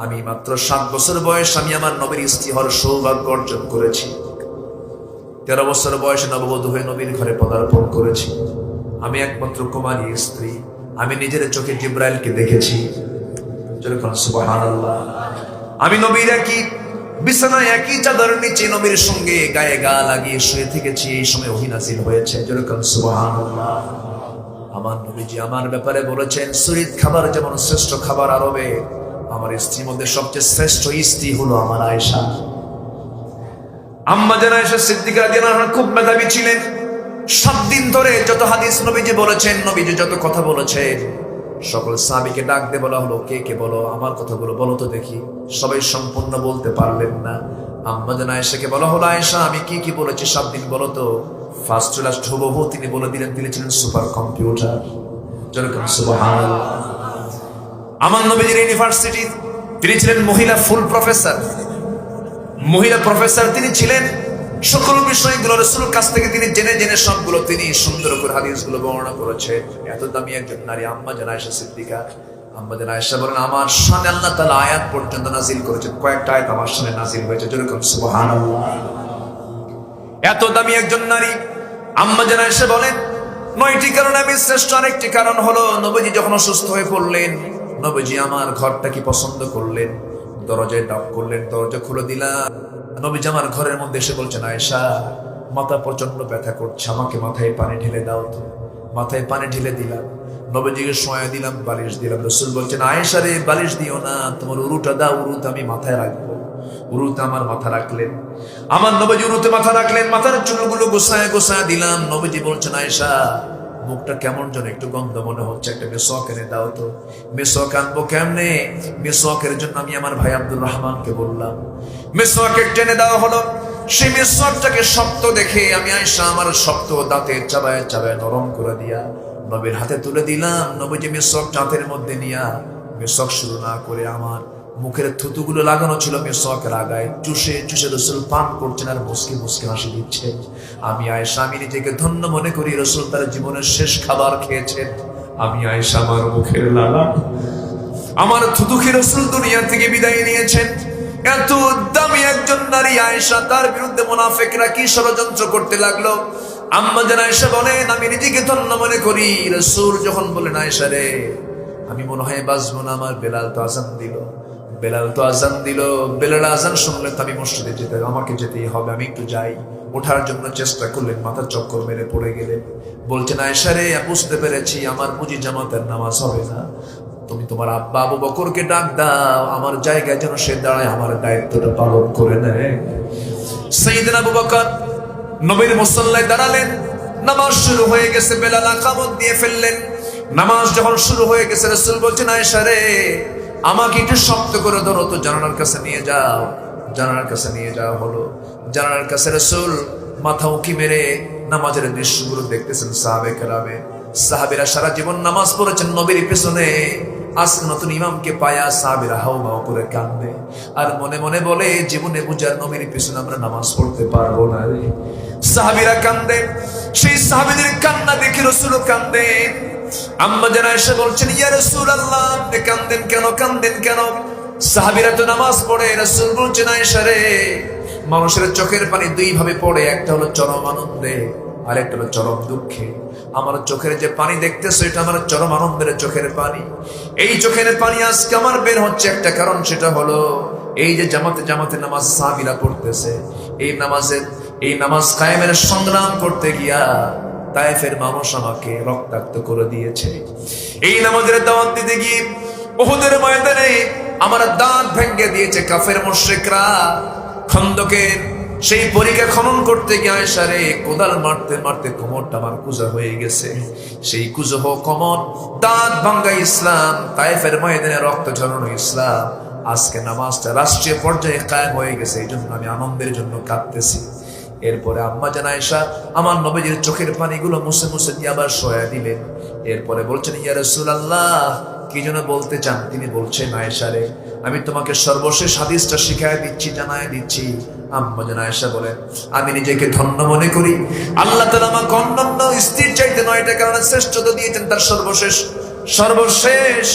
আমি মাত্র 7 বছর বয়স আমি আমার নবীর স্ত্রী হওয়ার সৌভাগ্য অর্জন করেছি। 13 বছর বয়সে নববধূ হয়ে নবীর ঘরে পদার্পণ করেছি। আমি একমাত্র কুমারী স্ত্রী। আমি নিজের চোখে জিব্রাইলকে দেখেছি। সুবহানাল্লাহ। আমি নবীর একই বিছানায় একই চাদরের নিচে নবীর সঙ্গে গায়ে গা লাগিয়ে শুয়ে থেকেছি। এই সময় ওহী নাযিল হয়েছে। যেরকম সুবহানাল্লাহ। আমার নবীজি আমার ব্যাপারে বলেছেন, সুরিত খাবার যেমন শ্রেষ্ঠ খাবার আরবে, আমার স্ত্রীর মধ্যে সবচেয়ে শ্রেষ্ঠ স্ত্রী হলো আমার আয়েশা। আম্মা জান আয়েশা সিদ্দিকা রাদিয়াল্লাহু আনহা খুব মেধাবী ছিলেন। 7 দিন ধরে যত হাদিস নবীজি বলেছেন, নবীজি যত কথা বলেছেন, সকল সাহাবীকে ডাক দিয়ে বলা হলো, কে কে বলো, আমার কথাগুলো বলো তো দেখি। সবাই সম্পূর্ণ বলতে পারলেন না। আম্মা জান আয়েশাকে বলা হলো, আয়েশা আমি কি কি বলেছি 7 দিন বলো তো। ফার্স্ট টু লাস্ট হুবহু তিনি বলে দিলেন, তিনি ছিলেন সুপার কম্পিউটার। যেরকম সুবহানাল্লাহ। আমার নবীজির ইউনিভার্সিটি তিনি ছিলেন মহিলা ফুল প্রফেসর। মহিলা প্রফেসর তিনি ছিলেন। সকল বিষয়গুলো রাসূলের কাছ থেকে তিনি জেনে জেনে সবগুলো তিনি সুন্দর করে হাদিসগুলো বর্ণনা করেছেন। এত দামি একজন নারী আম্মা জান আয়েশা সিদ্দিকা। আম্মা জান আয়েশা বলেন, আমার শানে আল্লাহ তাআলা আয়াত পর্যন্ত নাযিল করেছেন। কয়েকটা আয়াত আমার শানে নাযিল হয়েছে। যেরকম সুবহানাল্লাহ। এত দামি একজন নারী আম্মা জান আয়েশা বলেন, 9টি কারণে আমি শ্রেষ্ঠ। আরেকটি কারণ হলো, নবীজি যখন অসুস্থ হয়ে পড়লেন, নবীজি আমার ঘরটা কি পছন্দ করলেন, দরজায় ডাক করলেন, দরজা খুলে দিলাম। নবীজি আমার ঘরের মধ্যে এসে বলছেন, আয়েশা মাথা প্রচন্ড ব্যথা করছে, আমাকে মাথায় পানি ঢেলে দাও তো। মাথায় পানি ঢেলে দিলাম, নবীজিকে শোয়া দিলাম, বালিশ দিলাম। রাসূল বলছেন, আয়েশা রে বালিশ দিও না, তোমার উরুটা দাও, উরুতে আমি মাথায় রাখবো। উরুতে আমার মাথা রাখলেন। আমার নবীজি উরুতে মাথা রাখলেন, মাথার চুলগুলো গোছায় গোছায় দিলাম। নবীজি বলছেন, আয়েশা মুখটা কেমন যেন একটু গন্ধ মনে হচ্ছে, একটা মেসওয়াক এনে দাও তো। মেসওয়াক আনবো কেমনে? মেসওয়াকের জন্য আমি আমার ভাই আব্দুর রহমানকে বললাম। মেসওয়াক টেনে দেওয়া হলো। সেই মেসওয়াকটাকে শক্ত দেখে আমি আয়েশা আমার শক্ত দাঁতে চাবায় চাবায় নরম করে দিয়া নবীর হাতে তুলে দিলাম। নবীজি মেসওয়াক হাতের মধ্যে নিয়া মেসওয়াক শুরু না করে আমার মুখের থুতুগুলো লাগানো ছিল মেসওয়াকের আগায়, চুষে চুষে রাসূল পান করছেন আর মুসকে মুসকে হাসি দিচ্ছেন। আমি আয়েশা আমি নিজেকে ধন্য মনে করি, রাসূল তার জীবনের শেষ খাবার খেয়েছেন। আমি আয়েশা আমার মুখের লালা, আমার থুতু খেয়ে রাসূল দুনিয়া থেকে বিদায় নিয়েছেন। এত দামি একজন নারী আয়েশা, তার বিরুদ্ধে মুনাফিকরা কি ষড়যন্ত্র করতে লাগলো। আম্মা জান আয়েশা বলেন, আমি নিজেকে ধন্য মনে করি। রাসূল যখন বলেন, আয়েশা রে আমি মনে হয় বাঁচবো না, আমার বেলাল তো আযান দিল। বেলাল তো আজান দিল, বেলাল আজান শুনলে তো আমি মসজিদে যেতে, আমাকে যেতেই হবে, আমি একটু যাই। ওঠার জন্য চেষ্টা করলেন, মাথার চক্কর মেরে পড়ে গেলেন। বলছেন, আয়েশা রে বুঝতে পেরেছি আমার বুঝি জামাতের নামাজ হবে না, তুমি তোমার আব্বা আবু বকরকে ডাক দাও, আমার জায়গায় যেন সে দাঁড়ায়, আমার দায়িত্বটা পালন করে নেয়। সাইয়েদনা আবু বকর নবীর মুসল্লায় দাঁড়ালেন। নামাজ শুরু হয়ে গেছে, বেলাল ইকামত দিয়ে ফেললেন। নামাজ যখন শুরু হয়ে গেছে, রাসূল বলছেন, আয়েশা রে আমাকে একটু শক্ত করে ধরো তো, জানালার কাছে নিয়ে যাও। জানালার কাছে নিয়ে যাওয়া হলো। জানালার কাছে রাসূল মাথা উঁকি মেরে নামাজের দৃশ্যগুলো দেখতেছেন। সাহাবীরা সারা জীবন নামাজ পড়েছেন নবীর পেছনে, আজ নতুন ইমামকে পায়া সাহাবীরা হাউমাউ করে কান্দে আর মনে মনে বলে, জীবনে বুঝার নবীর পেছনে আমরা নামাজ পড়তে পারবো না রে। সাহাবীরা কান্দে, সেই সাহাবীদের কান্না দেখে রাসূলও কান্দেন। আম্মা জান আয়েশা বলছেন, ইয়া রাসূলুল্লাহ আপনি কাঁদেন কেন, কাঁদেন কেন? সাহাবীরা তো নামাজ পড়ে। রাসূল বলছেন, আয়েশা রে মানুষের চোখের পানি 2 ভাবে পড়ে, একটা হলো চরম আনন্দে আর একটা হলো চরম দুঃখে। আমার চোখের যে পানি দেখতেছো এটা আমার চরম আনন্দের চোখের পানি। এই চোখের পানি আজকে আমার বের হচ্ছে একটা কারণ, সেটা হলো এই যে জামাতে জামাতে নামাজ সাহাবীরা পড়তেছে, এই নামাজ কায়েমের সংগ্রাম করতে গিয়া তায়েফের মানুষ আমাকে রক্তাক্ত করে দিয়েছে। এই নামাজের দাওয়াত দিতে গিয়ে উহুদের ময়দানে আমার দাঁত ভেঙে দিয়েছে কাফের মুশরিকরা। খন্দকের সেই পরিখা খনন করতে গিয়ে আয়েশা রে কোদাল মারতে মারতে কোমরটা আমার কুজা হয়ে গেছে। সেই কুজহ কোমর, দাঁত ভাঙ্গা ইসলাম, তায়েফের ময়দানে রক্ত ঝরানো ইসলাম, আজকে নামাজটা রাষ্ট্রীয় পর্যায়ে কায়েম হয়ে গেছে। এই জন্য আমি আনন্দের জন্য কাঁদতেছি। এরপরে আম্মা জান আয়েশা আমার নবীজির চোখের পানিগুলো মুছে মুছে দিয়ে আবার শোয়া দিলেন। এরপরে বলছেন, ইয়া রাসূলুল্লাহ কি যেন বলতে চান? তিনি বলছেন, আয়েশা রে আমি তোমাকে সর্বশেষ হাদিসটা শিখায় দিচ্ছি, জানায় দিচ্ছি। আম্মা জান আয়েশা বলেন, আমি নিজেকে ধন্য মনে করি, আল্লাহ তাআলা আমাকে অন্যান্য স্ত্রীর চাইতে 9টা কারণে শ্রেষ্ঠতা দিয়েছেন। তার সর্বশেষ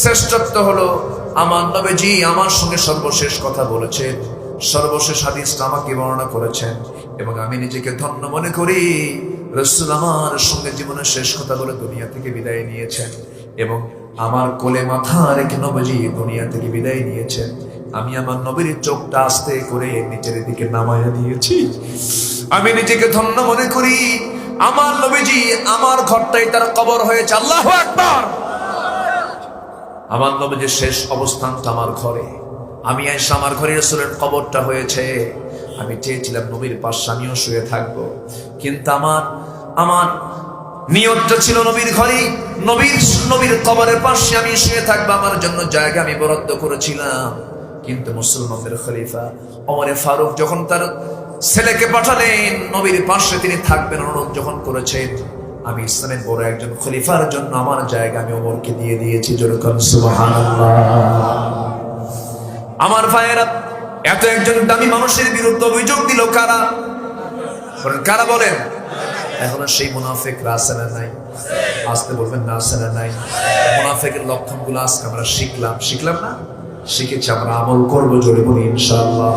শ্রেষ্ঠত্ব হলো আমার নবীজি আমার সঙ্গে সর্বশেষ কথা বলেছেন, সর্বশেষ হাদিসটা আমাকে বর্ণনা করেছেন, এবং আমি নিজেকে ধন্য মনে করি রাসূল আমার সঙ্গে জীবনের শেষ কথা বলে দুনিয়া থেকে বিদায় নিয়েছেন, এবং আমার কোলে মাথা রেখে নবীজি দুনিয়া থেকে বিদায় নিয়েছেন। আমি আমার নবীর চোখটা আস্তে করে নিচের দিকে নামায়া দিয়েছি। আমি নিজেকে ধন্য মনে করি আমার নবীজি আমার ঘরটাই তার কবর হয়েছে। আল্লাহু আকবার। আমার নবীজির শেষ অবস্থানটা আমার ঘরে, আমি এসে আমার ঘরে রাসূলের কবরটা হয়েছে। আমি চেয়েছিলাম নবীর পাশে আমিও শুয়ে থাকবো, কিন্তু আমার নিয়তটা ছিল নবীর ঘরে, নবীর কবরের পাশে আমি শুয়ে থাকবো, আমার জন্য জায়গা আমি বরাদ্দ করেছিলাম। কিন্তু মুসলমানদের খলিফা ওমর ফারুক যখন তার ছেলেকে পাঠালেন নবীর পাশে তিনি থাকবেন অনুরোধ যখন করেছেন, আমি ইসলামের বড় একজন খলিফার জন্য আমার জায়গা আমি ওমরকে দিয়ে দিয়েছি। যেরকম সুবহানাল্লাহ। আমার ভাইয়েরা, এত একজন দামি মানুষের বিরুদ্ধে অভিযোগ দিল কারা? কারা বলেন? এখনো সেই মুনাফিকরা আছে না নাই? আসতে বলবেন না, আছে না নাই? মুনাফিকের লক্ষণগুলো আজকে আমরা শিখলাম না? শিখেছি, আমরা আমল করবো, জোরে বলি ইনশাআল্লাহ।